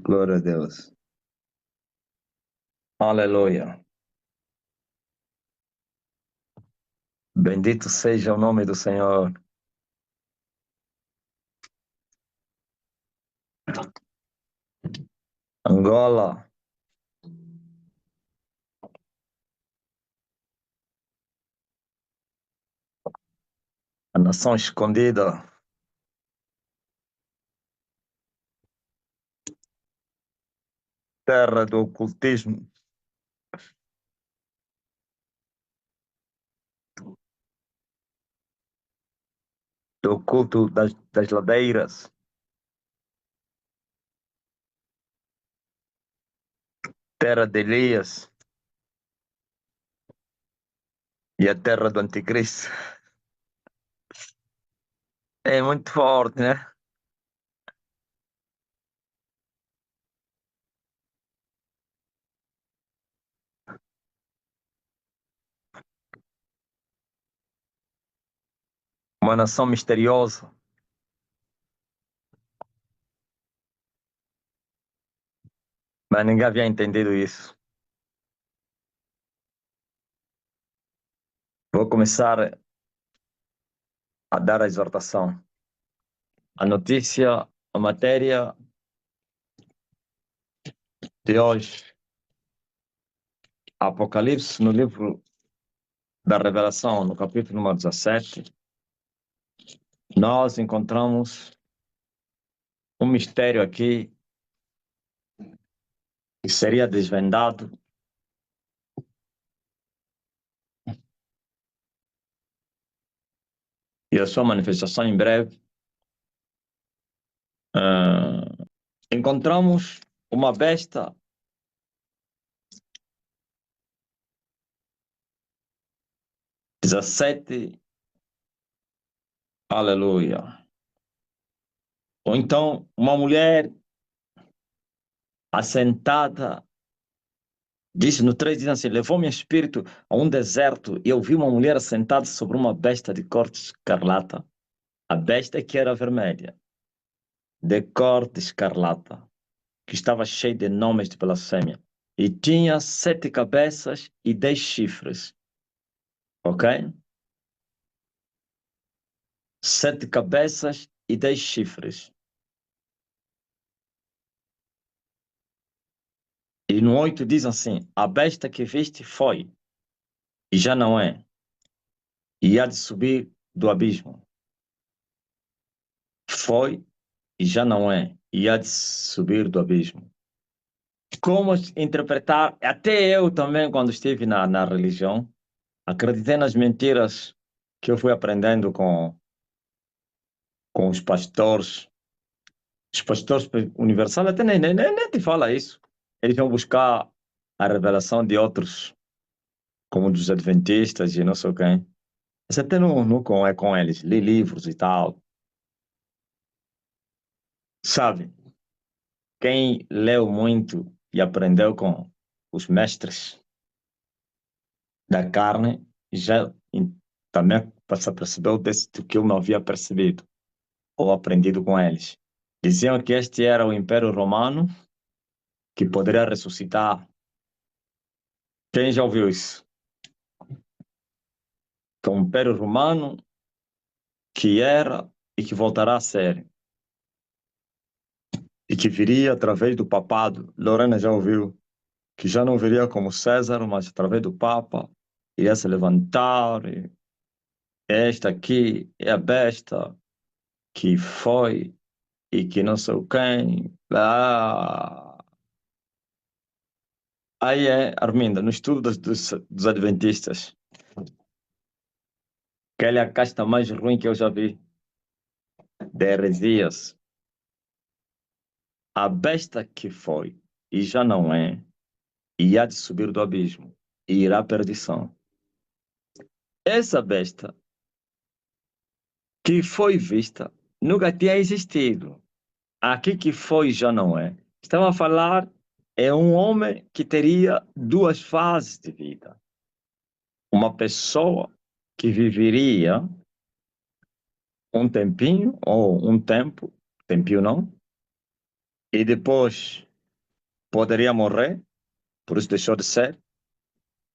Glória a Deus. Aleluia. Bendito seja o nome do Senhor. Angola, a nação escondida. Terra do ocultismo. Do culto das ladeiras. Terra de Elias. E a terra do anticristo. É muito forte, né? Uma nação misteriosa. Mas ninguém havia entendido isso. Vou começar a dar a exortação. A notícia, a matéria de hoje. Apocalipse, no livro da Revelação, no capítulo número 17, nós encontramos um mistério aqui que seria desvendado e a sua manifestação em breve. Encontramos uma besta dezessete, aleluia. Ou então uma mulher assentada, diz no 3, diz assim, levou-me espírito a um deserto e eu vi uma mulher assentada sobre uma besta de cor escarlata. A besta que era vermelha, de cor de escarlata, que estava cheia de nomes de blasfêmia, e tinha 7 cabeças e 10 chifres. Ok? 7 cabeças e 10 chifres. E no 8 diz assim, a besta que viste foi, e já não é, e há de subir do abismo. Foi, e já não é, e há de subir do abismo. Como interpretar? Até eu também, quando estive na religião, acreditei nas mentiras que eu fui aprendendo com os pastores. Os pastores universais até nem te fala isso. Eles vão buscar a revelação de outros, como dos adventistas e não sei quem. Mas até não é com eles. Lê livros e tal. Sabe? Quem leu muito e aprendeu com os mestres da carne, já também percebeu desse do que eu não havia percebido ou aprendido com eles. Diziam que este era o Império Romano que poderia ressuscitar. Quem já ouviu isso? Que é o Império Romano que era e que voltará a ser. E que viria através do papado. Lorena já ouviu que já não viria como César, mas através do Papa iria se levantar. E esta aqui é a besta que foi e que não sei quem. Aí é, Arminda, no estudo dos adventistas, que é a casta mais ruim que eu já vi, de heresias. A besta que foi e já não é, e há de subir do abismo, e irá à perdição. Essa besta que foi vista nunca tinha existido. Aqui que foi já não é. Estava a falar é um homem que teria 2 fases de vida. Uma pessoa que viveria um tempinho, ou um tempo, tempinho não, e depois poderia morrer, por isso deixou de ser,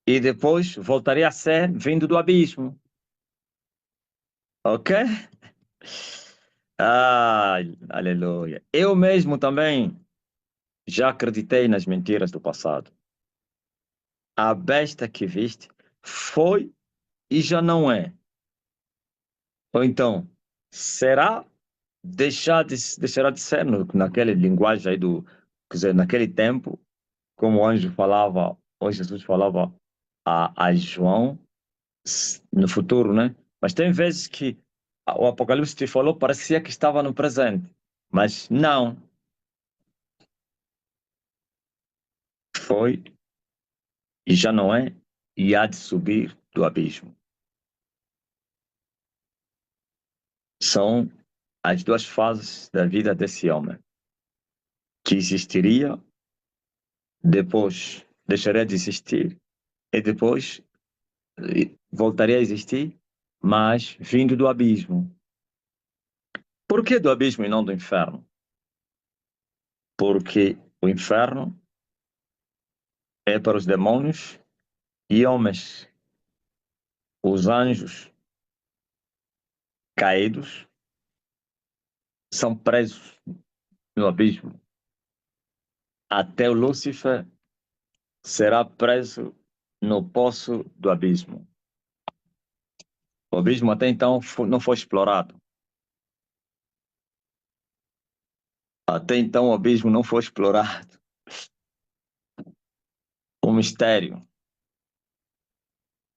e depois voltaria a ser vindo do abismo. Ok? Ai, aleluia. Eu mesmo também já acreditei nas mentiras do passado. A besta que viste foi e já não é. Ou então, será deixará de ser naquela linguagem aí do, quer dizer, naquele tempo, como o anjo falava, ou Jesus falava a João, no futuro, né? Mas tem vezes que o Apocalipse te falou, parecia que estava no presente, mas não, foi e já não é, e há de subir do abismo. São as duas fases da vida desse homem, que existiria, depois deixaria de existir, e depois voltaria a existir, mas vindo do abismo. Por que do abismo e não do inferno? Porque o inferno é para os demônios e homens. Os anjos caídos são presos no abismo. Até o Lúcifer será preso no poço do abismo. O abismo até então não foi explorado. Até então o abismo não foi explorado. O mistério,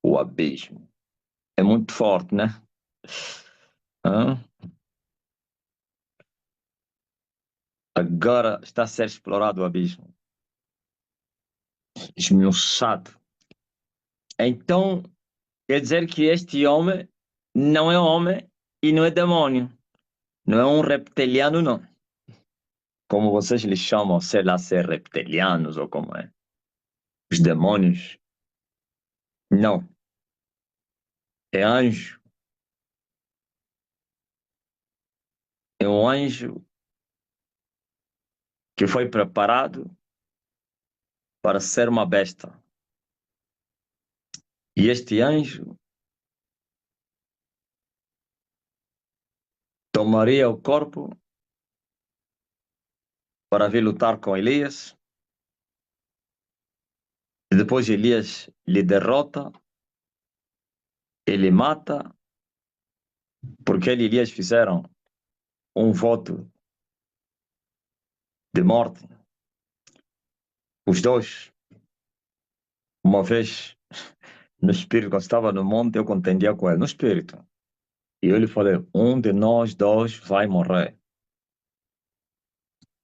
o abismo. É muito forte, né? Hã? Agora está a ser explorado o abismo. Esmiuçado. Então, quer dizer que este homem não é homem e não é demônio. Não é um reptiliano, não. Como vocês lhe chamam, sei lá, ser reptilianos ou como é. Os demônios. Não. É anjo. É um anjo que foi preparado para ser uma besta. E este anjo tomaria o corpo para vir lutar com Elias. E depois Elias lhe derrota, ele mata, porque ele e Elias fizeram um voto de morte. Os dois, uma vez no espírito, quando estava no monte, eu contendia com ele, no espírito. E eu lhe falei, um de nós dois vai morrer.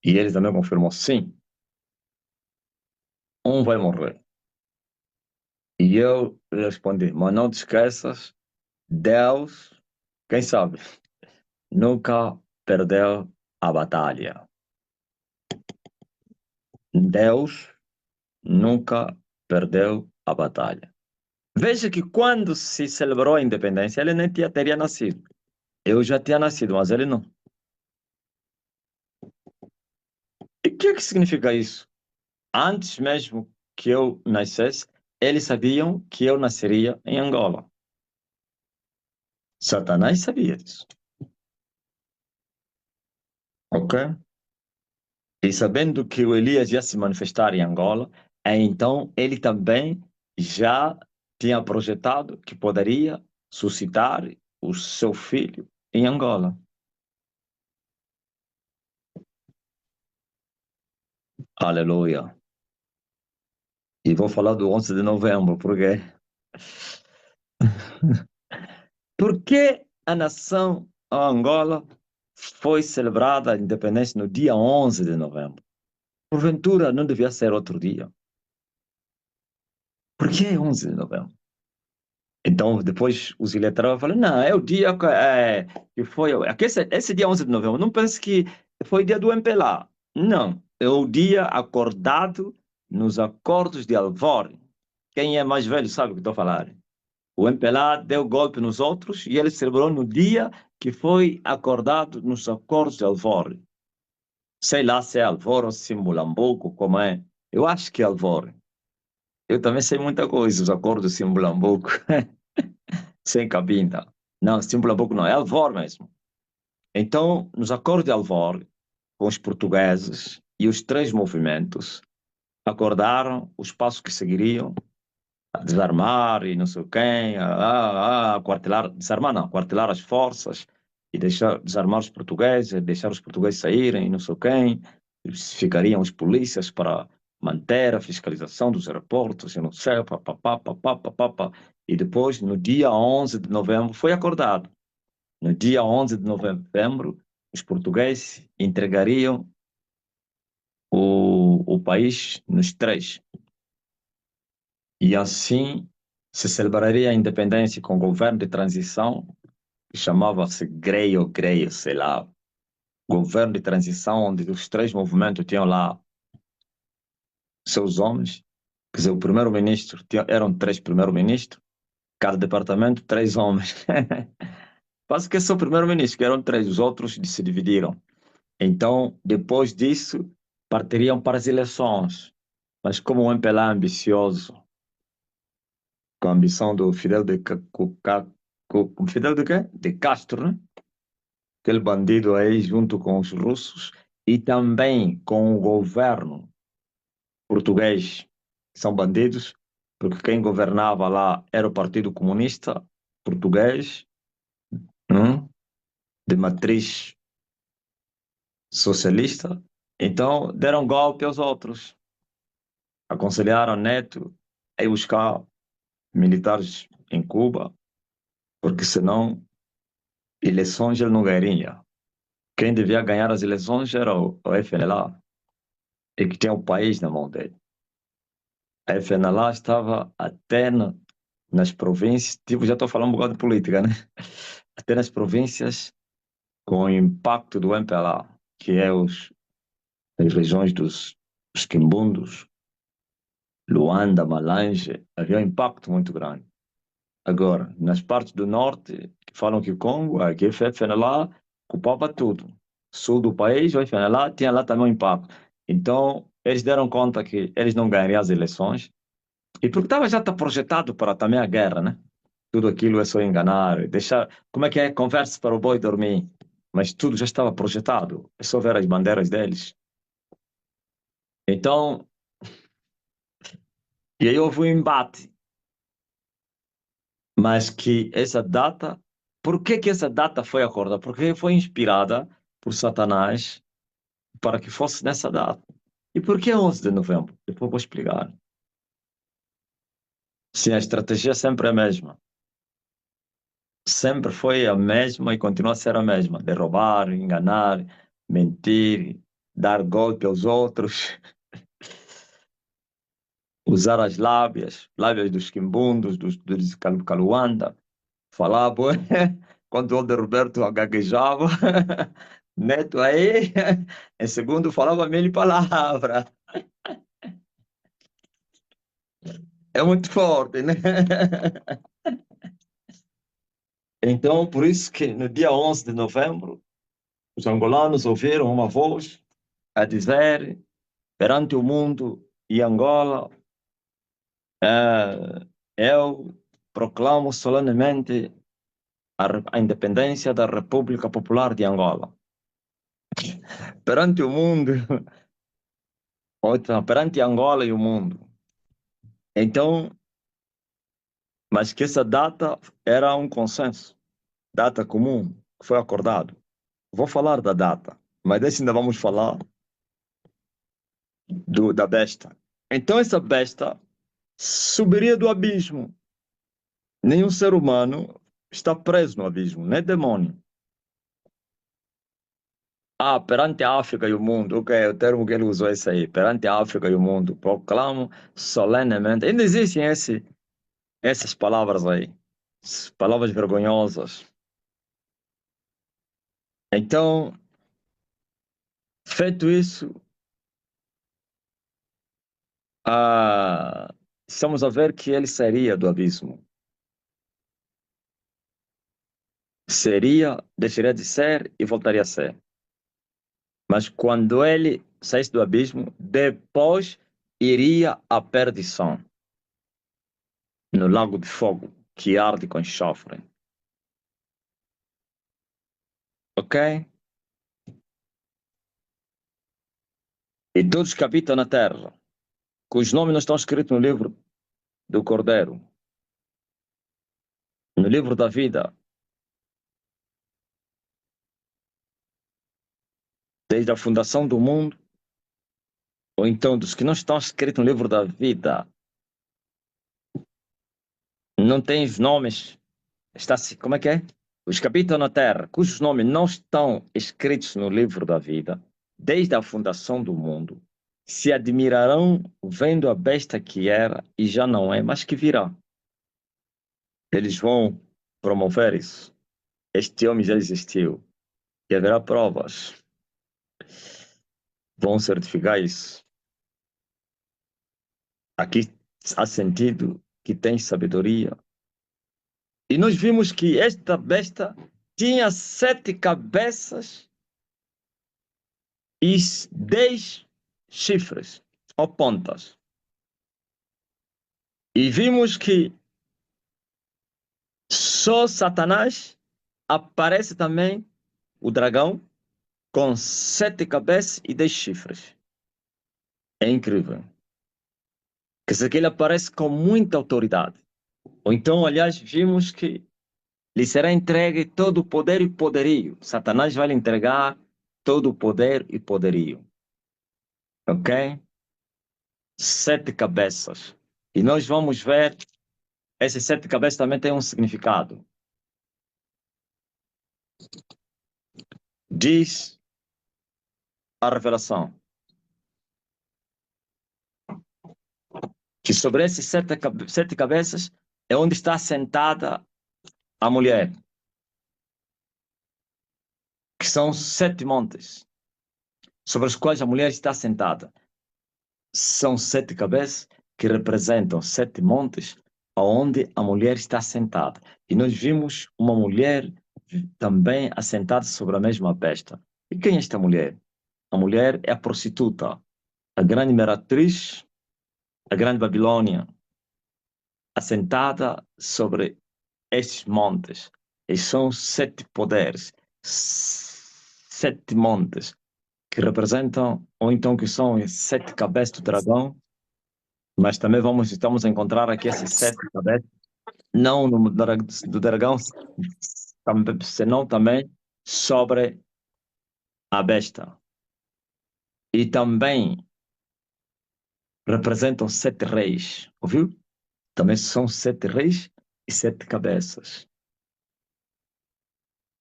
E ele também confirmou, sim, um vai morrer. E eu respondi, mas não te esqueças, Deus, quem sabe, nunca perdeu a batalha. Deus nunca perdeu a batalha. Veja que quando se celebrou a independência, ele nem teria nascido. Eu já tinha nascido, mas ele não. E o que é que significa isso? Antes mesmo que eu nascesse, eles sabiam que eu nasceria em Angola. Satanás sabia disso, ok? E sabendo que o Elias ia se manifestar em Angola, então ele também já tinha projetado que poderia suscitar o seu filho em Angola. Aleluia. E vou falar do 11 de novembro, porque por que a nação a Angola foi celebrada a independência no dia 11 de novembro? Porventura não devia ser outro dia. Por que 11 de novembro? Então, depois os iletrados falam, não, é o dia que foi, esse dia 11 de novembro, não pense que foi dia do MPLA. Não, é o dia acordado nos acordos de Alvor. Quem é mais velho sabe o que estou a falar. O MPLA deu golpe nos outros e ele celebrou no dia que foi acordado nos acordos de Alvor. Sei lá se é Alvor ou se Mulambuco, como é. Eu acho que é Alvor. Eu também sei muita coisa, os acordos de Simulambuco, sem cabinda. Não, Simulambuco não, é Alvor mesmo. Então, nos acordos de Alvor, com os portugueses e os três movimentos, acordaram os passos que seguiriam, a desarmar e não sei quem, quartelar, desarmar não, quartelar as forças e deixar, desarmar os portugueses, deixar os portugueses saírem e não sei quem, ficariam os polícias para manter a fiscalização dos aeroportos e não sei, papapá, papapá, papapá. E depois, no dia 11 de novembro, foi acordado. No dia 11 de novembro, os portugueses entregariam o país nos três. E assim se celebraria a independência com o governo de transição, que chamava-se GREI ou GREI, sei lá, governo de transição, onde os três movimentos tinham lá seus homens. Quer dizer, o primeiro-ministro, eram três primeiros-ministros, cada departamento, três homens. Quase que só o primeiro-ministro, que eram três, os outros se dividiram. Então, depois disso, partiriam para as eleições. Mas como o MPLA é ambicioso, com a ambição do Fidel de, Fidel de quê? De Castro, né? Aquele bandido aí, junto com os russos, e também com o governo português, que são bandidos, porque quem governava lá era o Partido Comunista Português, hum, de matriz socialista. Então, deram golpe aos outros, aconselharam Neto a ir buscar militares em Cuba, porque senão eleições ele não ganharia. Quem devia ganhar as eleições era o FNLA, e que tinha o país na mão dele. A FNLA estava até nas províncias, tipo, já estou falando um bocado de política, né? Até nas províncias com o impacto do MPLA, que é as regiões dos quimbundos, Luanda, Malange, havia um impacto muito grande. Agora, nas partes do norte, que falam que o Congo, aqui a FNLA ocupava tudo. Sul do país, o FNLA tinha lá também um impacto. Então, eles deram conta que eles não ganhariam as eleições, e porque estava já tá projetado para também a guerra, né? Tudo aquilo é só enganar, deixar. Como é que é? Converse para o boi dormir. Mas tudo já estava projetado, é só ver as bandeiras deles. Então, e aí houve um embate, mas que essa data. Por que que essa data foi acordada? Porque foi inspirada por Satanás para que fosse nessa data. E por que 11 de novembro? Depois vou explicar. Sim, a estratégia sempre é a mesma. Sempre foi a mesma e continua a ser a mesma, de roubar, enganar, mentir, dar golpe aos outros, usar as lábias dos quimbundos, dos Caluanda, falar, pô, quando o de Roberto gaguejava, Neto aí, em segundo falava mil palavras. É muito forte, né? Então, por isso que no dia 11 de novembro, os angolanos ouviram uma voz a dizer perante o mundo e Angola, eu proclamo solenemente a independência da República Popular de Angola. Perante o mundo, perante Angola e o mundo. Então, mas que essa data era um consenso, data comum, que foi acordado. Vou falar da data, mas desse ainda vamos falar da besta. Então, essa besta subiria do abismo. Nenhum ser humano está preso no abismo, nem demônio. Ah, perante a África e o mundo, ok, o termo que ele usou é esse aí, perante a África e o mundo, proclamo solenemente. Ainda existem essas palavras aí, palavras vergonhosas. Então, feito isso, estamos a ver que ele sairia do abismo. Seria, deixaria de ser e voltaria a ser. Mas quando ele saísse do abismo, depois iria à perdição, no lago de fogo, que arde com enxofre. Ok? E todos que habitam na terra, cujos nomes não estão escritos no livro do Cordeiro, no livro da vida, desde a fundação do mundo, ou então dos que não estão escritos no livro da vida, não têm os nomes, está assim, como é que é? Os que habitam na terra, cujos nomes não estão escritos no livro da vida, desde a fundação do mundo, se admirarão vendo a besta que era e já não é, mas que virá. Eles vão promover isso. Este homem já existiu e haverá provas. Vão certificar isso. Aqui há sentido que tem sabedoria. E nós vimos que esta besta tinha 7 cabeças e 10 chifres ou pontas. E vimos que só Satanás aparece também o dragão com 7 cabeças e 10 chifres. É incrível. Quer dizer que ele aparece com muita autoridade. Ou então, aliás, vimos que lhe será entregue todo o poder e poderio. Satanás vai lhe entregar todo o poder e poderio. Ok? 7 cabeças. E nós vamos ver, essas 7 cabeças também têm um significado. Diz a revelação que sobre essas 7 cabeças é onde está sentada a mulher, que são 7 montes, sobre os quais a mulher está sentada. São 7 cabeças que representam 7 montes, aonde a mulher está sentada. E nós vimos uma mulher também assentada sobre a mesma besta. E quem é esta mulher? A mulher é a prostituta, a grande meretriz, a grande Babilônia, assentada sobre estes montes. E são 7 poderes, 7 montes, que representam, ou então que são as 7 cabeças do dragão, mas também estamos a encontrar aqui esses 7 cabeças, não do dragão, senão também sobre a besta. E também representam 7 reis, ouviu? Também são 7 reis e 7 cabeças.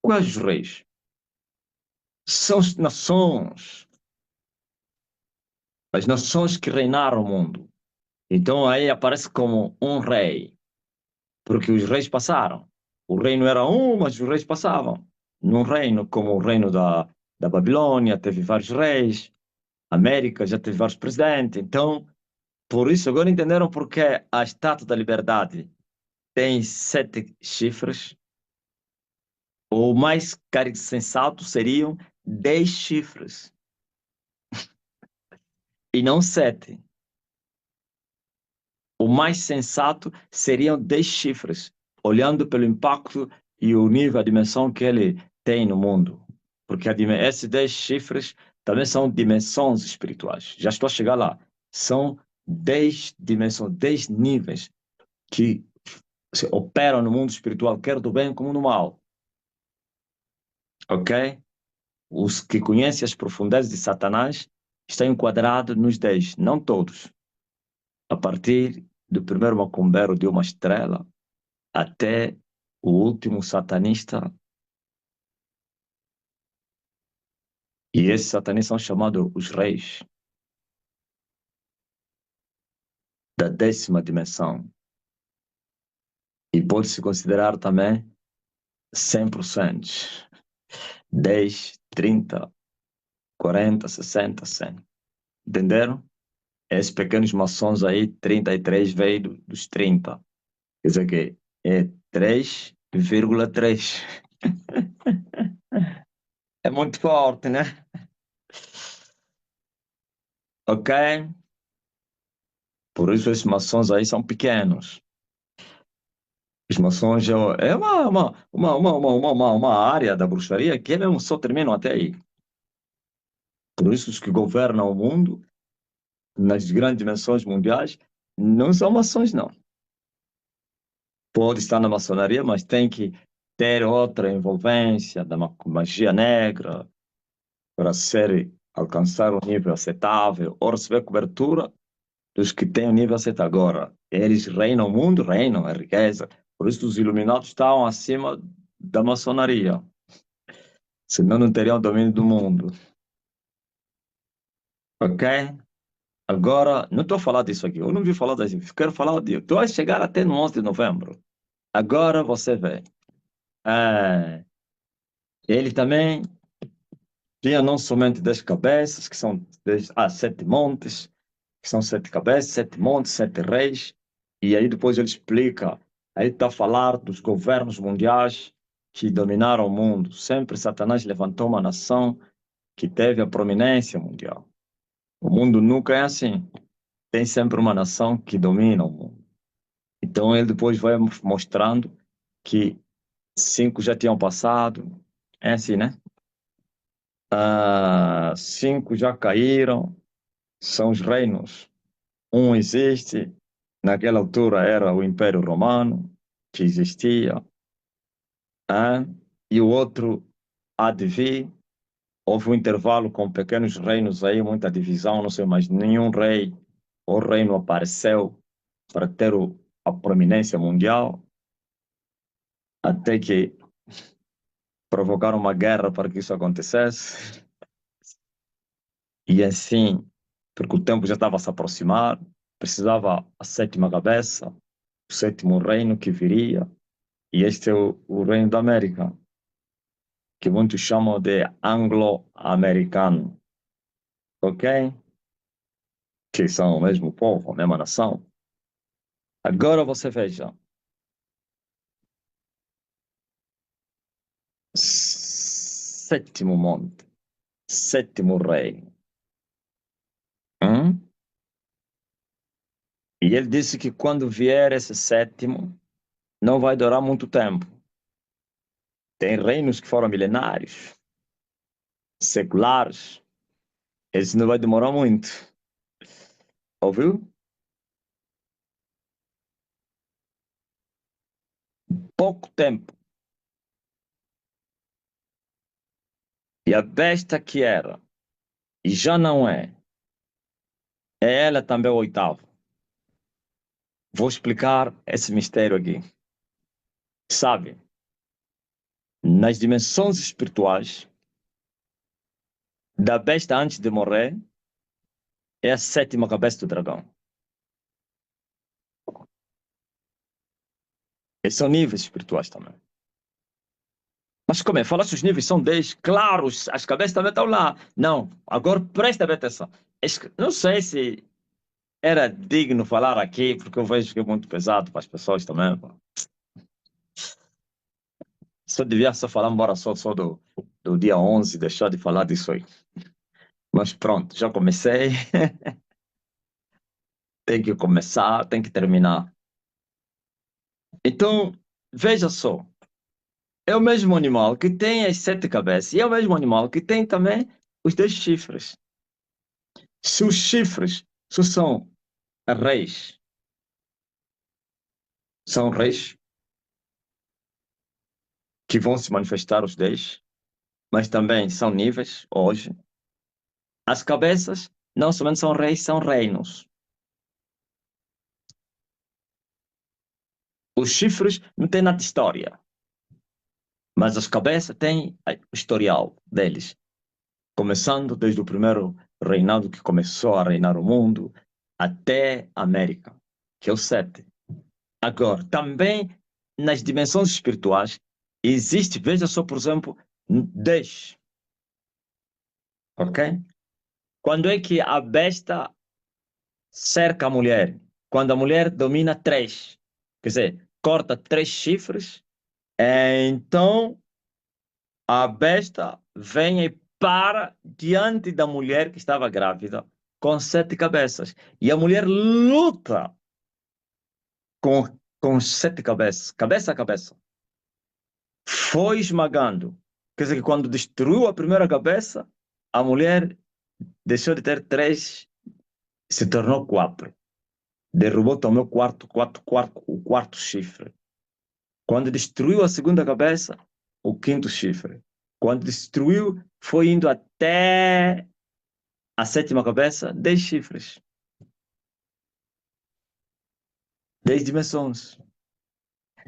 Quais os reis? São as nações que reinaram o mundo. Então aí aparece como um rei, porque os reis passaram. O reino era um, mas os reis passavam. Num reino como o reino da Babilônia, teve vários reis, a América já teve vários presidentes. Então, por isso, agora entenderam porque a Estátua da Liberdade tem 7 chifres. O mais sensato seriam 10 chifres, e não 7. O mais sensato seriam 10 chifres, olhando pelo impacto e o nível, a dimensão que ele tem no mundo. Porque esses 10 chifres também são dimensões espirituais. Já estou a chegar lá. São 10 dimensões, 10 níveis que se operam no mundo espiritual, quer do bem como do mal. Ok? Os que conhecem as profundezas de Satanás estão enquadrados nos 10, não todos. A partir do primeiro macumbeiro de uma estrela até o último satanista. E esses satanistas são chamados os reis da 10ª dimensão. E pode-se considerar também 100%. 10, 30, 40, 60, 100. Entenderam? Esses pequenos maçons aí, 33 veio dos 30. Quer dizer que é 3,3. É muito forte, né? Ok? Por isso esses maçons aí são pequenos. Os maçons é uma área da bruxaria que eles só terminam até aí. Por isso os que governam o mundo, nas grandes dimensões mundiais, não são maçons, não. Pode estar na maçonaria, mas tem que ter outra envolvência da magia negra para alcançar um nível aceitável ou receber cobertura dos que têm o nível aceitável. Agora, eles reinam o mundo, reinam a riqueza. Por isso os iluminados estão acima da maçonaria. Senão não teriam domínio do mundo. Ok? Agora, não estou a falar disso aqui. Eu não vi falar disso. Quero falar de. Tu vais chegar até no 11 de novembro. Agora você vê. É, ele também tinha não somente 10 cabeças, que são 7 montes, que são 7 cabeças, 7 montes, 7 reis. E aí depois ele explica. Aí está a falar dos governos mundiais que dominaram o mundo. Sempre Satanás levantou uma nação que teve a prominência mundial. O mundo nunca é assim. Tem sempre uma nação que domina o mundo. Então ele depois vai mostrando que 5 já tinham passado. É assim, né? 5 já caíram, são os reinos. Um existe, naquela altura era o Império Romano, que existia, ah, e o outro há de vir. Houve um intervalo com pequenos reinos aí, muita divisão, não sei, mas nenhum rei ou reino apareceu para ter a prominência mundial, até que provocaram uma guerra para que isso acontecesse. E assim, porque o tempo já estava a se aproximar, precisava a sétima cabeça, o sétimo reino que viria, e este é o reino da América, que muitos chamam de anglo-americano, ok? Que são o mesmo povo, a mesma nação. Agora você veja, sétimo monte, sétimo reino. Hum? E ele disse que quando vier esse sétimo, não vai durar muito tempo. Tem reinos que foram milenários, seculares. Esse não vai demorar muito. Ouviu? Pouco tempo. E a besta que era, e já não é ela também o oitavo. Vou explicar esse mistério aqui. Sabe, nas dimensões espirituais, da besta antes de morrer, é a sétima cabeça do dragão. Esses são níveis espirituais também. Mas como é? Falaste os níveis são 10, claro, as cabeças também estão lá. Não, agora presta bem atenção. Não sei se era digno falar aqui, porque eu vejo que é muito pesado para as pessoas também. Pô. Só devia só falar, embora só do dia 11, deixar de falar disso aí. Mas pronto, já comecei, tem que começar, tem que terminar. Então, veja só, é o mesmo animal que tem as 7 cabeças e é o mesmo animal que tem também os 10 chifres. Se os chifres reis, são reis que vão se manifestar os 10, mas também são níveis hoje. As cabeças não somente são reis, são reinos. Os chifres não têm nada de história, mas as cabeças têm o historial deles, começando desde o primeiro reinado que começou a reinar o mundo até a América, que é o 7. Agora, também nas dimensões espirituais, existe, veja só, por exemplo, 10, ok? Quando é que a besta cerca a mulher? Quando a mulher domina 3, quer dizer, corta 3 chifres, então a besta vem e para diante da mulher que estava grávida com 7 cabeças. E a mulher luta com 7 cabeças, cabeça a cabeça. Foi esmagando. Quer dizer que quando destruiu a primeira cabeça, a mulher deixou de ter 3, se tornou 4. Derrubou também o quarto chifre. Quando destruiu a segunda cabeça, o quinto chifre. Quando destruiu, foi indo até a sétima cabeça, 10 chifres. 10 dimensões.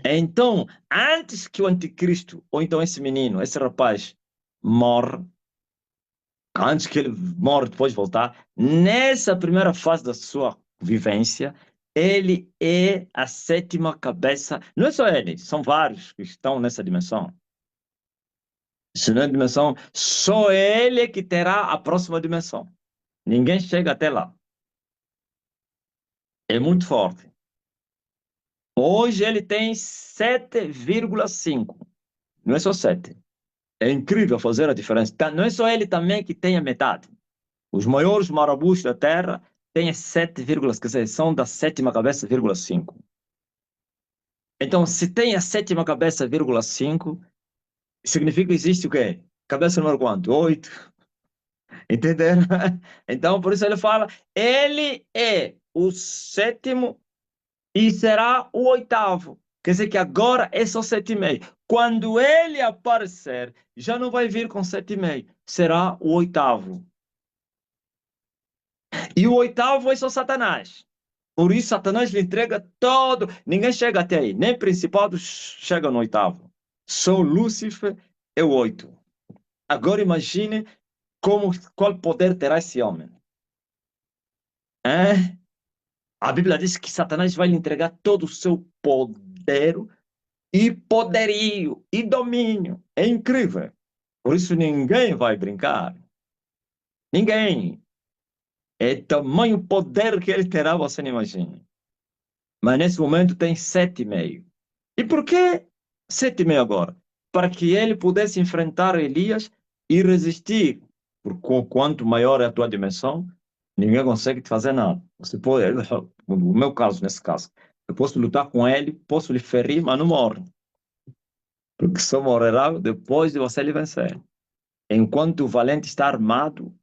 Então, antes que o anticristo, ou então esse menino, esse rapaz, morre, antes que ele morre, depois de voltar, nessa primeira fase da sua vivência, ele é a sétima cabeça. Não é só ele, são vários que estão nessa dimensão. Se não é dimensão, só ele é que terá a próxima dimensão. Ninguém chega até lá. É muito forte. Hoje ele tem 7,5. Não é só 7. É incrível fazer a diferença. Não é só ele também que tem a metade. Os maiores marabus da Terra têm 7, quer dizer, são da sétima cabeça, 5. Então, se tem a sétima cabeça, 5, significa que existe o quê? Cabeça número quanto? 8. Entenderam? Então, por isso ele fala, ele é o sétimo e será o oitavo. Quer dizer que agora é só 7,5. Quando ele aparecer, já não vai vir com 7,5. Será o oitavo. E o oitavo é só Satanás. Por isso, Satanás lhe entrega todo. Ninguém chega até aí. Nem principados chega no oitavo. Só Lúcifer é o 8. Agora imagine qual poder terá esse homem. É? A Bíblia diz que Satanás vai lhe entregar todo o seu poder e poderio e domínio. É incrível. Por isso ninguém vai brincar. Ninguém. É tamanho poder que ele terá, você não imagina. Mas nesse momento tem 7,5. E por que 7,5 agora? Para que ele pudesse enfrentar Elias e resistir. Porque quanto maior é a tua dimensão, ninguém consegue te fazer nada. Você pode, no meu caso, nesse caso, eu posso lutar com ele, posso lhe ferir, mas não morre. Porque só morrerá depois de você lhe vencer. Enquanto o valente está armado,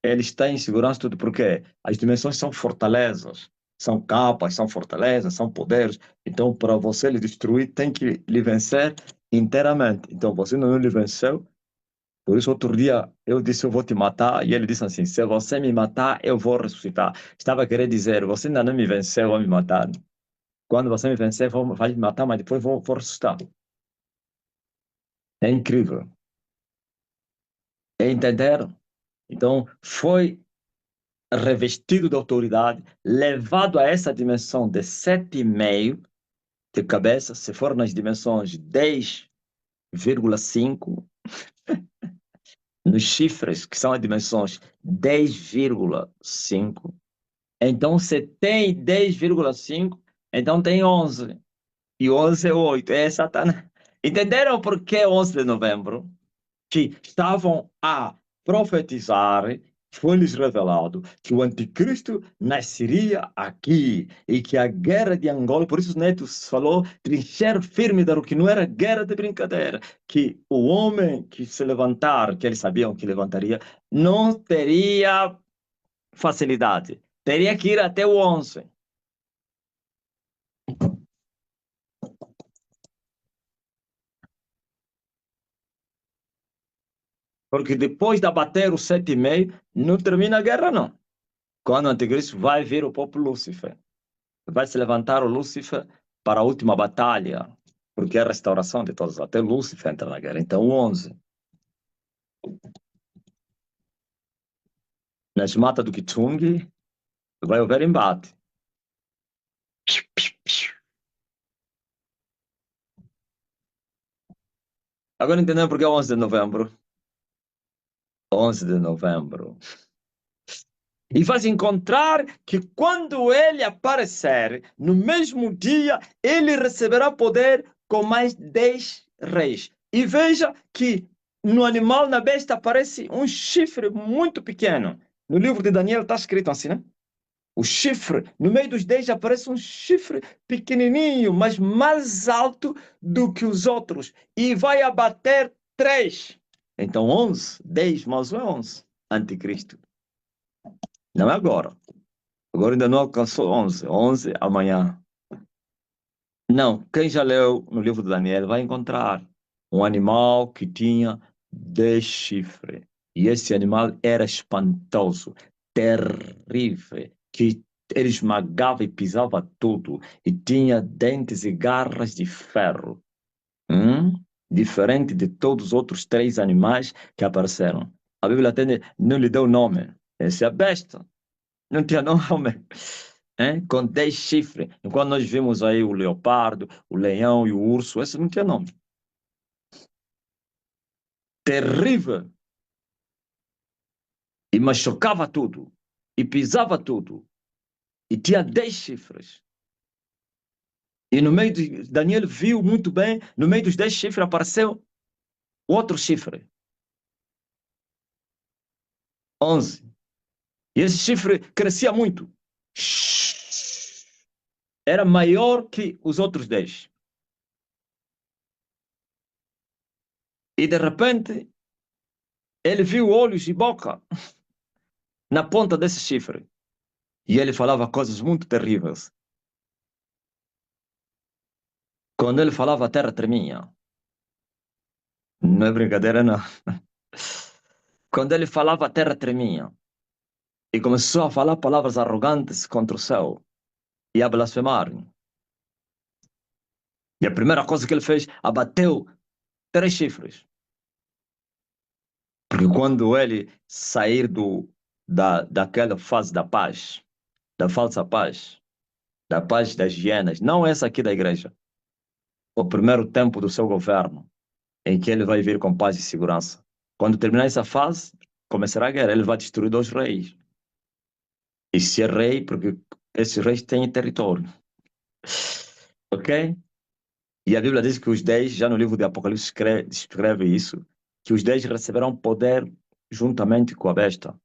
ele está em segurança tudo, porque as dimensões são fortalezas, são capas, são fortalezas, são poderes. Então, para você lhe destruir, tem que lhe vencer inteiramente. Então, você não lhe venceu. Por isso, outro dia, eu disse, eu vou te matar. E ele disse assim, se você me matar, eu vou ressuscitar. Estava querendo dizer, você ainda não me venceu, vai me matar. Quando você me vencer, vai me matar, mas depois vou ressuscitar. É incrível. Entenderam? Então, foi revestido de autoridade, levado a essa dimensão de 7,5 de cabeça, se for nas dimensões 10,5, nos chifres, que são as dimensões 10,5, então se tem 10,5, então tem 11. E 11 é 8. É Satanás. Entenderam por que 11 de novembro? Que estavam a profetizar, foi-lhes revelado que o anticristo nasceria aqui e que a guerra de Angola, por isso Neto falou, trincheiro firme, que não era guerra de brincadeira, que o homem que se levantar, que eles sabiam que levantaria, não teria facilidade, teria que ir até o 11. Porque depois de abater o 7,5, não termina a guerra, não. Quando o anticristo vai vir o próprio Lúcifer. Vai se levantar o Lúcifer para a última batalha, porque é a restauração de todos. Até Lúcifer entra na guerra. Então, 11. Nas matas do Kichung, vai haver embate. Agora entendeu por que é 11 de novembro? 11 de novembro. E vais encontrar que quando ele aparecer, no mesmo dia, ele receberá poder com mais 10 reis. E veja que no animal, na besta, aparece um chifre muito pequeno. No livro de Daniel está escrito assim, né? O chifre, no meio dos 10 aparece um chifre pequenininho, mas mais alto do que os outros. E vai abater 3. Então 11, 10 mais 1 é 11. Anticristo. Não é agora. Agora ainda não alcançou 11. 11 amanhã. Não, quem já leu no livro de Daniel vai encontrar um animal que tinha 10 chifres. E esse animal era espantoso, terrível, que ele esmagava e pisava tudo. E tinha dentes e garras de ferro. Hum? Diferente de todos os outros 3 animais que apareceram. A Bíblia até não lhe deu nome. Essa é a besta. Não tinha nome. Hein? Com 10 chifres. Enquanto nós vimos aí o leopardo, o leão e o urso, esse não tinha nome. Terrível. E machucava tudo. E pisava tudo. E tinha 10 chifres. E no meio de... Daniel viu muito bem, no meio dos 10 chifres apareceu outro chifre. 11. E esse chifre crescia muito. Era maior que os outros 10. E de repente, ele viu olhos e boca na ponta desse chifre. E ele falava coisas muito terríveis. Quando ele falava, a terra tremia. Não é brincadeira, não. Quando ele falava, a terra tremia. E começou a falar palavras arrogantes contra o céu. E a blasfemar. E a primeira coisa que ele fez, abateu 3 chifres. Porque quando ele sair daquela fase da paz, da falsa paz, da paz das hienas, não essa aqui da igreja, o primeiro tempo do seu governo, em que ele vai vir com paz e segurança. Quando terminar essa fase, começará a guerra, ele vai destruir 2 reis. E se é rei, porque esses reis têm território. Ok? E a Bíblia diz que os 10, já no livro de Apocalipse escreve isso, que os 10 receberão poder juntamente com a besta,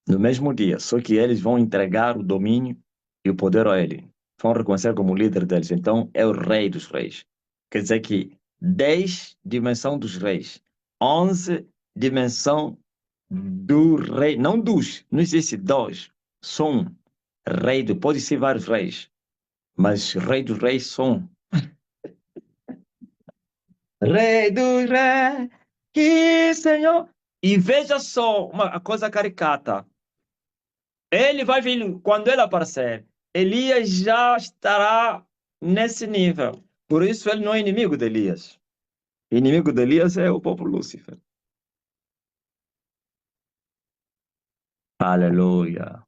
no mesmo dia. Só que eles vão entregar o domínio e o poder a ele. Vão reconhecer como líder deles. Então, é o rei dos reis. Quer dizer que 10, dimensão dos reis. 11, dimensão do rei. Não dos, não existe dois. Só um. Rei, pode ser vários reis. Mas rei dos reis são. Rei dos reis, que Senhor. E veja só uma coisa caricata. Ele vai vir, quando ele aparecer, Elias já estará nesse nível. Por isso ele não é inimigo de Elias. Inimigo de Elias é o próprio Lúcifer. Aleluia.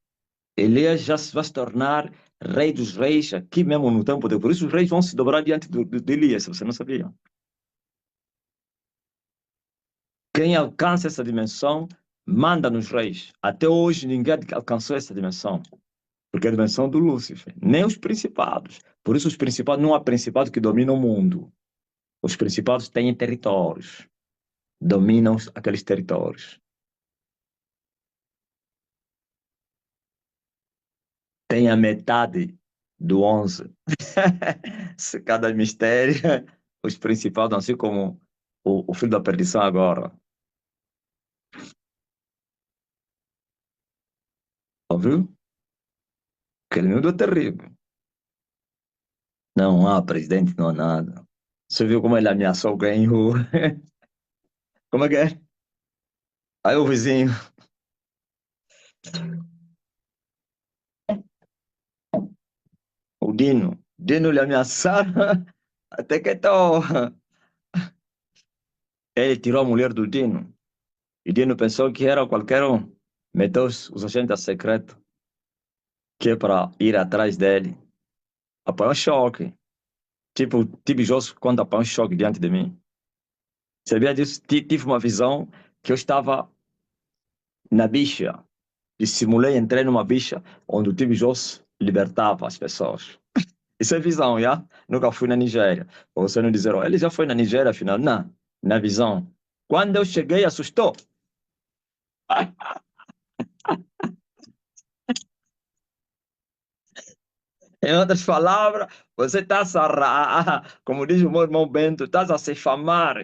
Elias já vai se tornar rei dos reis aqui mesmo no tempo de... Por isso os reis vão se dobrar diante de Elias, se você não sabia. Quem alcança essa dimensão, manda nos reis. Até hoje ninguém alcançou essa dimensão. Porque é a dimensão do Lúcifer. Nem os principados. Por isso os principados, não há principado que domina o mundo. Os principados têm territórios. Dominam aqueles territórios. Tem a metade do 11. Se cada mistério, os principados, assim como o filho da perdição agora. Ouviu? Aquele mundo é terrível. Não há presidente, não há nada. Você viu como ele ameaçou alguém? Como é que é? Aí o vizinho, o Dino. Dino lhe ameaçaram até que então, ele tirou a mulher do Dino. E Dino pensou que era qualquer um. Meteu os agentes secretos que é para ir atrás dele. Apanhou choque. Tipo Josso quando apanhou choque diante de mim. Sabia disso? Tive uma visão que eu estava na bicha. Dissimulei, entrei numa bicha onde o Tibi Josso libertava as pessoas. Isso é visão, já? Nunca fui na Nigéria. Pra você não dizer, oh, ele já foi na Nigéria, afinal. Não, na visão. Quando eu cheguei, assustou. Em outras palavras, você está como diz o meu irmão Bento, estás a se famar.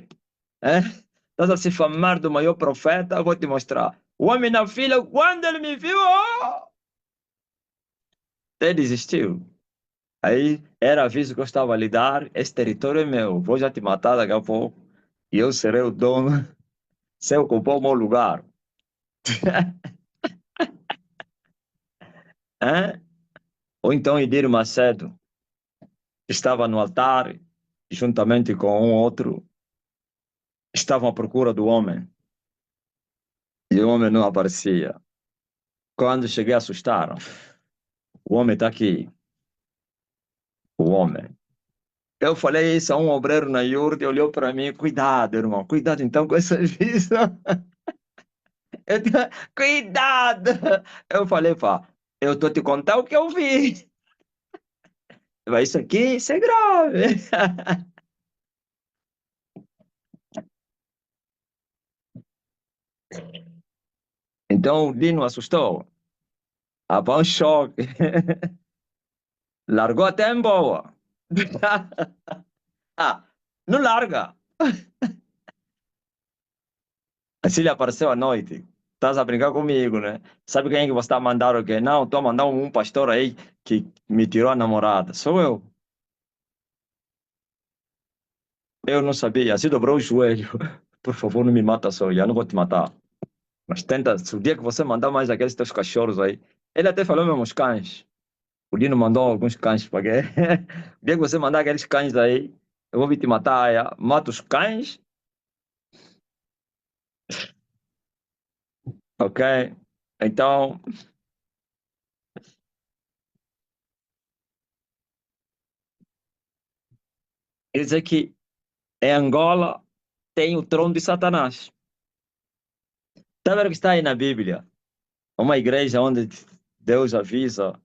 Estás a se famar do maior profeta, eu vou te mostrar. O homem na fila, quando ele me viu, até desistiu. Aí era aviso que eu estava a lhe dar, esse território é meu, vou já te matar daqui a pouco, e eu serei o dono, se eu ocupar o meu lugar. Hein? Ou então Edir Macedo, que estava no altar, juntamente com um outro, estavam à procura do homem, e o homem não aparecia. Quando cheguei, assustaram. O homem está aqui, o homem. Eu falei isso a um obreiro na iurte, olhou para mim, cuidado, irmão, cuidado então com essa visão. Cuidado! Eu falei, pá, eu tô te contando o que eu vi. Mas isso é grave. Então o Dino assustou. Após um choque. Largou até em boa. Ah, não larga. Assim ele apareceu à noite. Estás a brincar comigo, né? Sabe quem é que você está a mandar o quê? Não, estou a mandar um pastor aí que me tirou a namorada. Sou eu. Eu não sabia. Assim dobrou o joelho. Por favor, não me mata só. Eu não vou te matar. Mas tenta, se o dia que você mandar mais aqueles teus cachorros aí. Ele até falou mesmo os cães. O Dino mandou alguns cães para quê? O dia que você mandar aqueles cães aí, eu vou vir te matar. Mata os cães, ok? Então, quer dizer que em Angola tem o trono de Satanás. Está vendo o que está aí na Bíblia? Uma igreja onde Deus avisa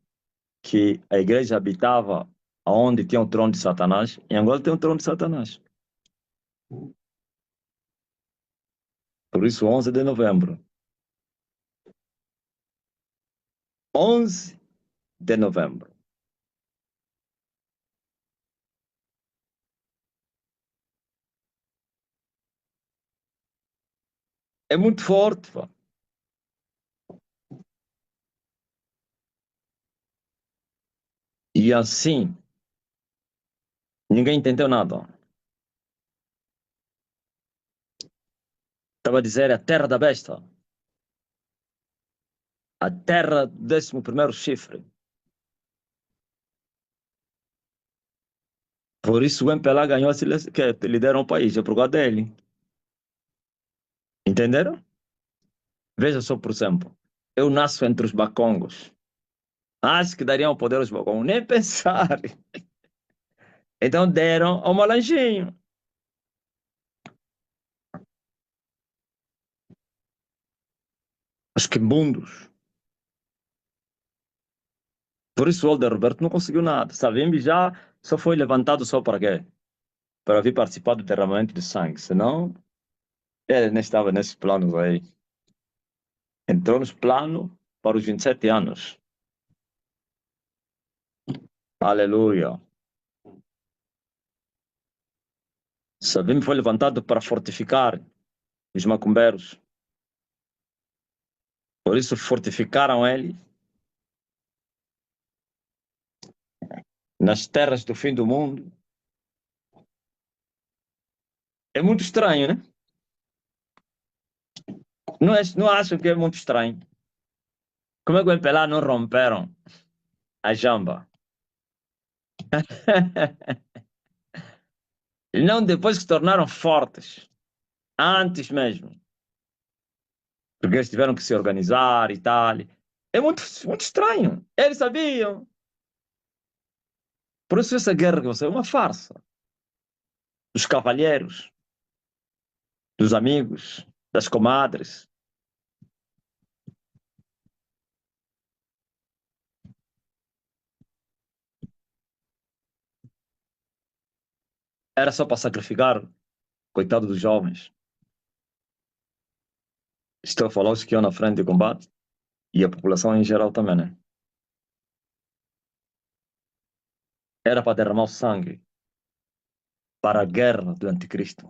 que a igreja habitava onde tinha o trono de Satanás. Em Angola tem o trono de Satanás. Por isso, 11 de novembro. 11 de novembro. É muito forte, pá. E assim, ninguém entendeu nada. Estava a dizer a terra da besta, a terra do 11º chifre. Por isso o MPLA ganhou, que lidera o país, é por causa dele. Entenderam? Veja só, por exemplo, eu nasço entre os bacongos. Acho que dariam o poder aos bacongos, nem pensar. Então deram ao Malanjinho. Os quimbundos. Por isso o Helder Roberto não conseguiu nada. Savimbi já só foi levantado só para quê? Para vir participar do derramamento de sangue. Senão, ele nem estava nesses planos aí. Entrou nos planos para os 27 anos. Aleluia. Savimbi foi levantado para fortificar os macumbeiros. Por isso fortificaram ele nas terras do fim do mundo. É muito estranho, né? Não acham que é muito estranho? Como é que o MPLA não romperam a jamba? Não depois que se tornaram fortes, antes mesmo. Porque eles tiveram que se organizar e tal. É muito estranho. Eles sabiam. Por isso essa guerra que você é uma farsa. Dos cavalheiros, dos amigos, das comadres. Era só para sacrificar, coitado dos jovens. Estou a falar os que iam na frente de combate e a população em geral também, né? era para derramar o sangue para a guerra do anticristo,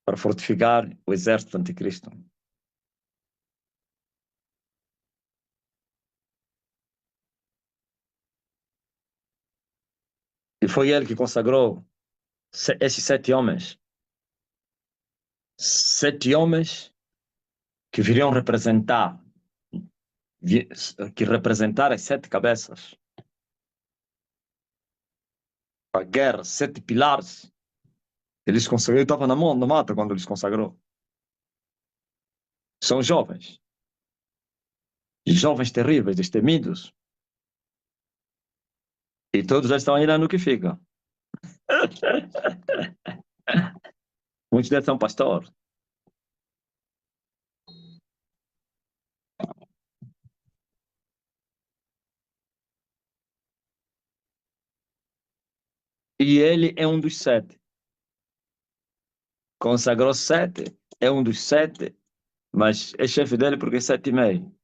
para fortificar o exército do anticristo. E foi ele que consagrou esses 7 homens. 7 homens que viriam representar, que representar as 7 cabeças. A guerra, 7 pilares. Eles consagrou, eu estava na mão, na mata quando eles consagrou. São jovens. E jovens terríveis, destemidos. E todos já estão aí lá no que fica. Muitos deles são pastores. E ele é um dos 7. Consagrou 7, é um dos 7, mas é chefe dele porque é 7,5.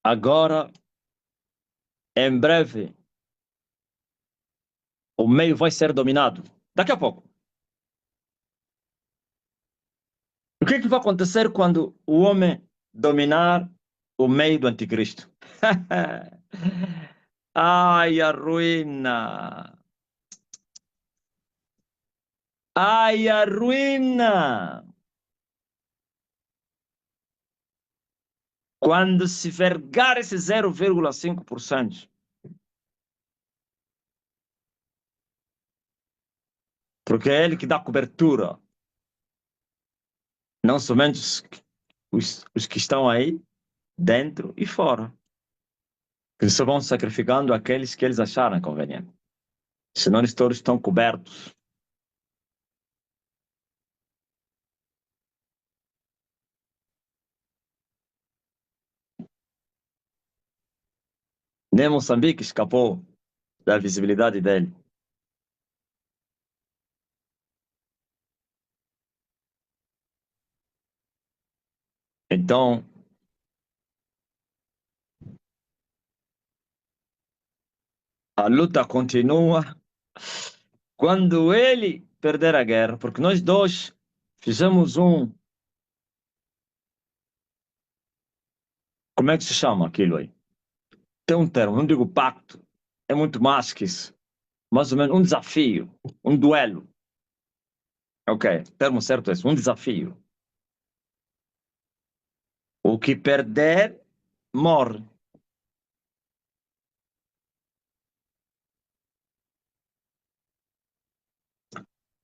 Agora, em breve, o meio vai ser dominado. Daqui a pouco. O que é que vai acontecer quando o homem dominar o meio do anticristo? Ai, a ruína! Ai, a ruína! Quando se vergar esse 0,5%, porque é ele que dá cobertura, não somente os que estão aí, dentro e fora. Eles só vão sacrificando aqueles que eles acharem conveniente. Senão eles todos estão cobertos. Nem Moçambique escapou da visibilidade dele. Então, a luta continua quando ele perder a guerra, porque nós dois fizemos um. Como é que se chama aquilo aí? Tem um termo, não digo pacto, é muito mais que isso. Mais ou menos um desafio, um duelo. Ok, termo certo é esse, um desafio. O que perder, morre.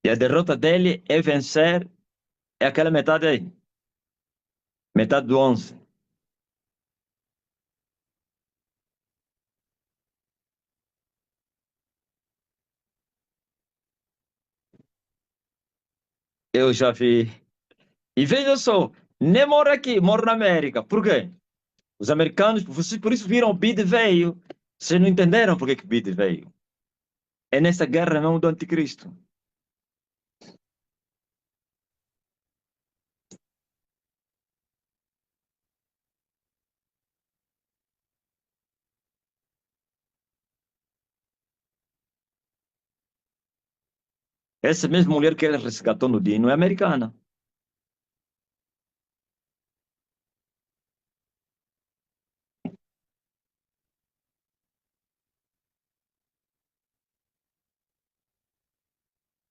E a derrota dele é vencer, é aquela metade aí. Metade do 11. Eu já vi. E veja só, nem mora aqui, mora na América. Por quê? Os americanos, vocês por isso viram o BID veio. Vocês não entenderam por que o BID veio. É nessa guerra não do anticristo. Essa mesma mulher que ele resgatou no Dino é americana.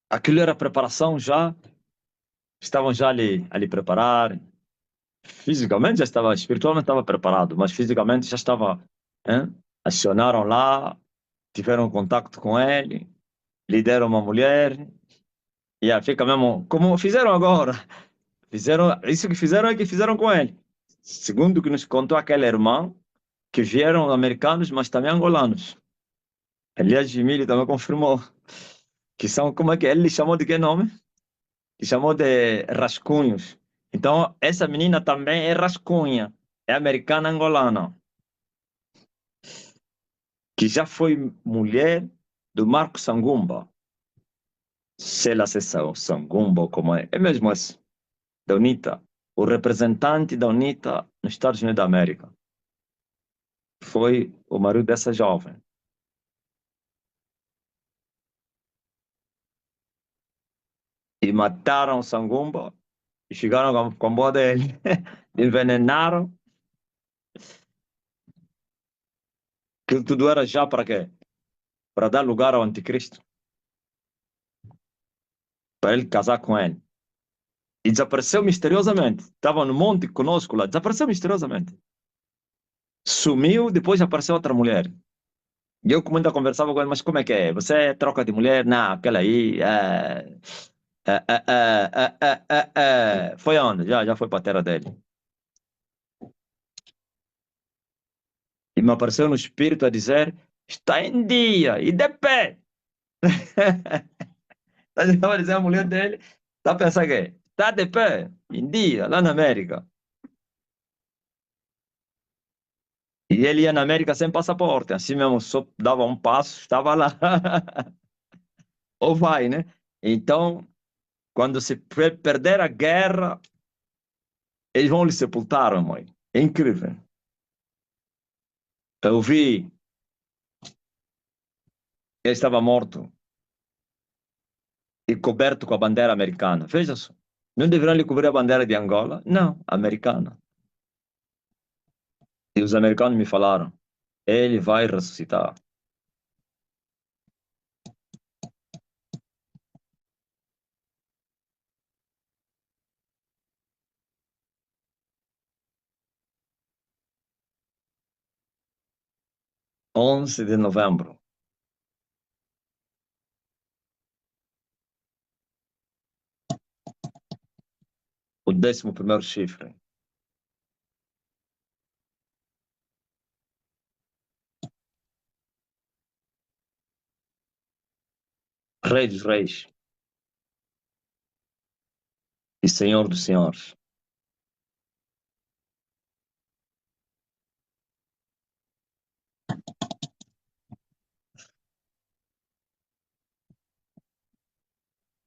Aquilo era preparação já. Estavam já ali preparar. Fisicamente já estava, espiritualmente estava preparado, mas fisicamente já estava. Hein? Acionaram lá, tiveram contato com ele, lhe deram uma mulher. E aí fica mesmo, como fizeram agora. Fizeram, isso que fizeram é que fizeram com ele. Segundo o que nos contou aquele irmão, que vieram americanos, mas também angolanos. Elias Jimili também confirmou que são, como é que ele chamou de que nome? Ele chamou de rascunhos. Então, essa menina também é rascunha, é americana angolana, que já foi mulher do Marco Sangumba. Se ela acessa o Sangumba, como é mesmo esse, da UNITA, o representante da UNITA nos Estados Unidos da América foi o marido dessa jovem. E mataram o Sangumba e chegaram com a boa dele. Envenenaram. Aquilo tudo era já para quê? Para dar lugar ao anticristo, para ele casar com ele. E desapareceu misteriosamente. Estava no monte conosco lá, desapareceu misteriosamente. Sumiu, depois apareceu outra mulher. E eu, como ainda conversava com ele, mas como é que é? Você troca de mulher? Não, aquela aí. Foi onde? Já foi para a terra dele. E me apareceu no espírito a dizer: está em dia e de pé. Estava dizendo a mulher dele, está a pensar que está de pé, em dia, lá na América. E ele ia na América sem passaporte, assim mesmo, só dava um passo, estava lá. Ou vai, né? Então, quando se perder a guerra, eles vão lhe sepultar, mãe. É incrível. Eu vi, ele estava morto e coberto com a bandeira americana. Veja só. Não deveriam lhe cobrir a bandeira de Angola? Não, americana. E os americanos me falaram, ele vai ressuscitar. 11 de novembro, o 11º chifre. Rei dos reis e senhor dos senhores.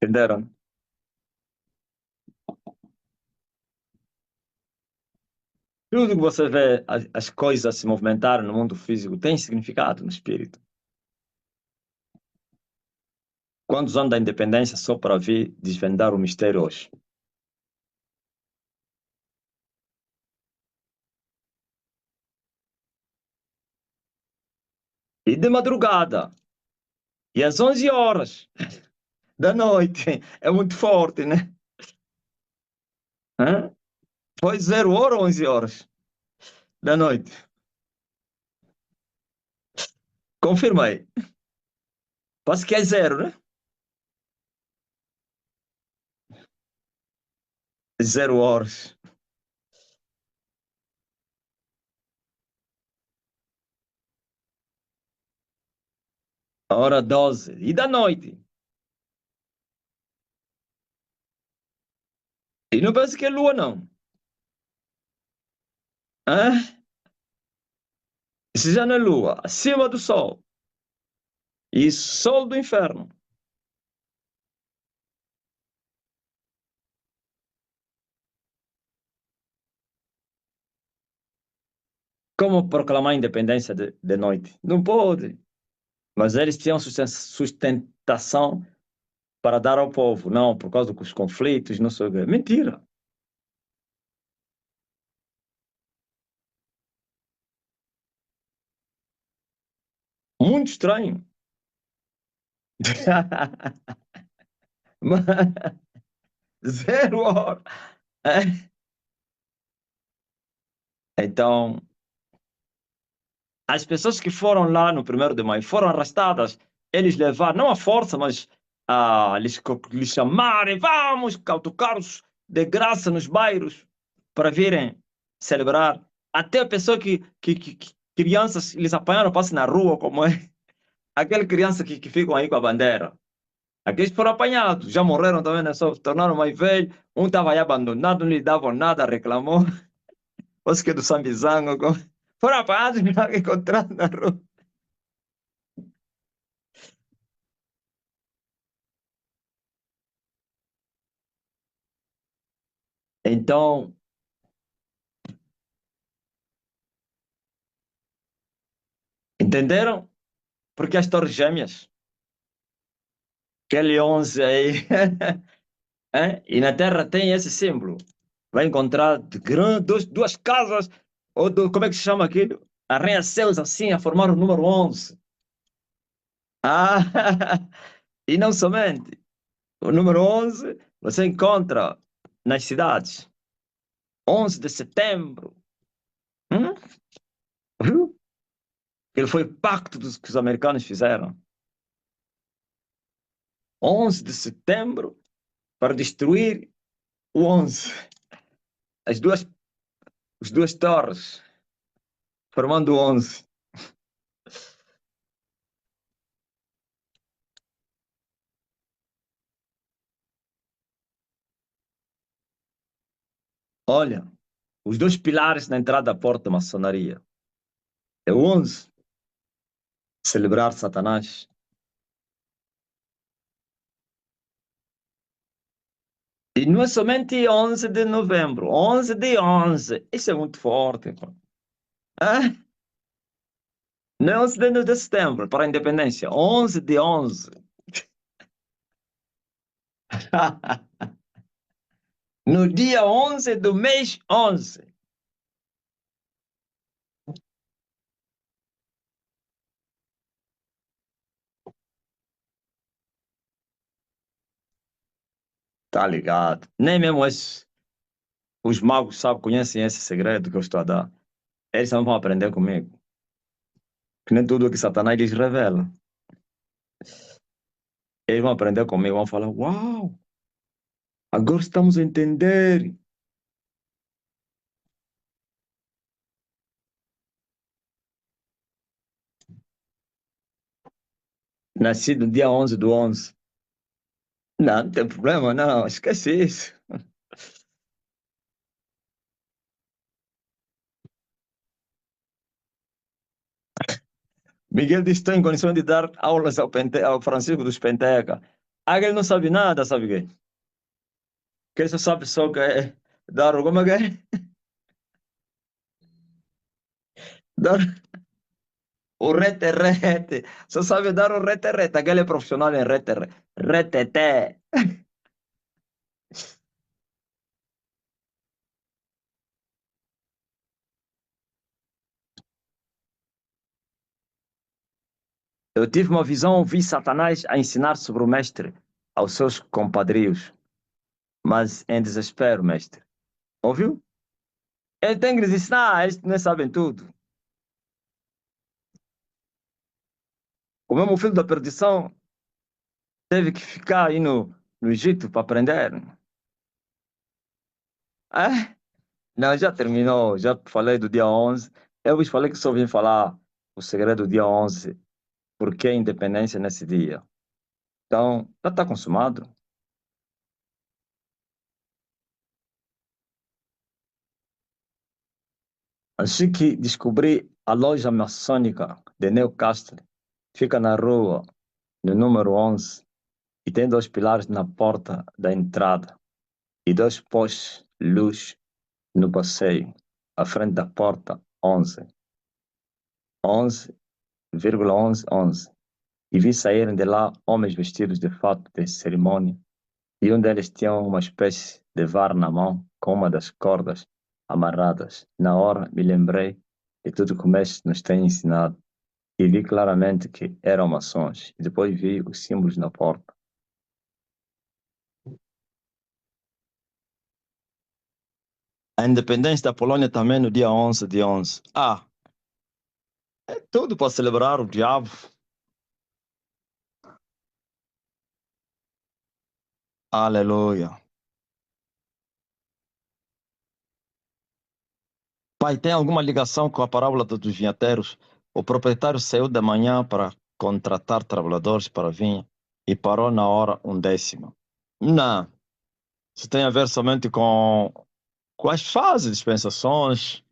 Entenderam? Tudo que você vê, as coisas se movimentarem no mundo físico, tem significado no espírito. Quantos anos da independência só para vir desvendar o mistério hoje? E de madrugada, e às 11 horas da noite, é muito forte, né? Hã? Foi 0 hora ou 11 horas da noite. Confirma aí. Parece que é zero, né? 0 horas. A hora 12. E da noite. E não pensa que é lua, não. Hã? Isso já não é lua. Acima do sol. E sol do inferno. Como proclamar a independência de noite? Não pode. Mas eles tinham sustentação para dar ao povo. Não, por causa dos conflitos, não sei o quê. Mentira. Muito estranho. Mas, 0 hora. É. Então, as pessoas que foram lá no 1º de maio foram arrastadas. Eles levaram, não à força, mas lhes chamarem, vamos cautucar-os de graça nos bairros para virem celebrar. Até a pessoa que crianças, eles apanharam, passam na rua, como é. Aquela criança que ficam aí com a bandeira. Aqueles foram apanhados, já morreram também, né? Só se tornaram mais velhos. Um estava aí abandonado, não lhe davam nada, reclamou. Os que é do Sambizango. Foram apanhados e encontrados na rua. Então, entenderam? Porque as Torres Gêmeas, aquele 11 aí, e na Terra tem esse símbolo. Vai encontrar duas casas, como é que se chama aquilo? Arranha-céus assim, a formar o número 11. Ah, e não somente. O número 11 você encontra nas cidades. 11 de setembro. Hum? Viu? Ele foi o pacto que os americanos fizeram. 11 de setembro para destruir o 11. As duas, as duas torres, formando o 11. Olha, os dois pilares na entrada da porta da maçonaria. É o 11, celebrar Satanás. E não é somente 11 de novembro, 11 de 11. Isso é muito forte. Pô. Ah, não é 11 de setembro para a independência, 11 de 11. No dia 11 do mês 11. Tá ligado? Nem mesmo os magos sabem, conhecem esse segredo que eu estou a dar. Eles não vão aprender comigo. Que nem tudo que Satanás lhes revela. Eles vão aprender comigo, vão falar: Uau, agora estamos a entender. Nascido no dia 11 do 11. Não, não tem problema, não, esquece isso. Miguel diz que está em condição de dar aulas ao Francisco dos Penteca. Ah, ele não sabe nada, sabe o quê? Que ele só sabe só que é dar, como é que é? Dar o rete-rete. Só sabe dar o rete-rete. Aquele é profissional em rete-rete. Retete. Eu tive uma visão, vi Satanás a ensinar sobre o mestre aos seus compadrios, mas em desespero, mestre. Ouviu? Ele tem que lhes ensinar, eles não sabem tudo. O mesmo filho da perdição teve que ficar aí no Egito para aprender. É? Não, já terminou, já falei do dia 11. Eu vos falei que só vim falar o segredo do dia 11, porque a independência nesse dia. Então, já está consumado. Assim que descobri a loja maçônica de Newcastle, fica na rua, no número 11, e tem dois pilares na porta da entrada e dois postes de luz no passeio, à frente da porta 11, 11,1111. E vi saírem de lá homens vestidos de fato de cerimônia, e um deles tinha uma espécie de vara na mão, com uma das cordas amarradas. Na hora me lembrei de tudo que o mestre nos tem ensinado, e vi claramente que eram maçons, e depois vi os símbolos na porta. A independência da Polônia também no dia 11 de 11. Ah, é tudo para celebrar o diabo. Aleluia. Pai, tem alguma ligação com a parábola dos vinhateiros? O proprietário saiu de manhã para contratar trabalhadores para a vinha e parou na hora undécima. Não, isso tem a ver somente com as fases, dispensações.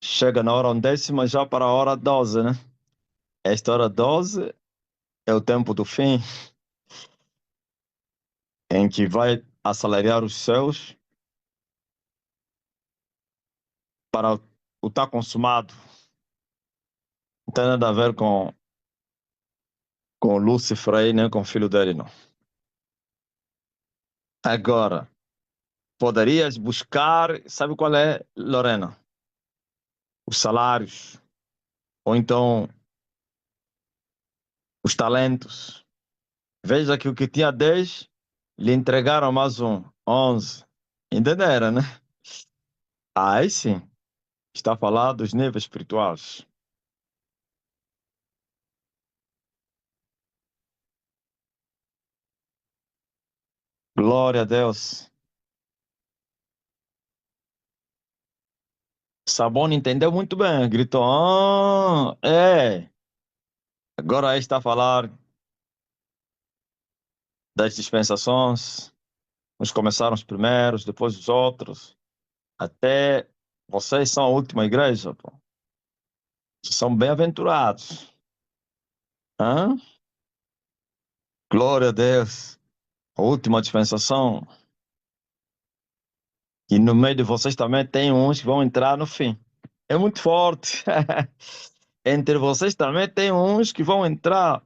Chega na hora undécima já para a hora 12, né? Esta hora 12 é o tempo do fim, em que vai assalariar os céus para o estar consumado. Não tem nada a ver com Lúcifer aí, nem com o filho dele, não. Agora, poderias buscar, sabe qual é, Lorena? Os salários, ou então os talentos. Veja que o que tinha 10, lhe entregaram mais um, 11. Entenderam, né? Aí sim, está a falar dos níveis espirituais. Glória a Deus. Sabone entendeu muito bem, gritou, é. Agora aí está a falar das dispensações. Uns começaram os primeiros, depois os outros. Até vocês são a última igreja, pô. São bem-aventurados. Hã? Glória a Deus. A última dispensação. E no meio de vocês também tem uns que vão entrar no fim. É muito forte. Entre vocês também tem uns que vão entrar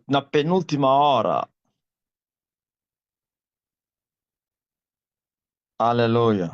na penúltima hora. Aleluia.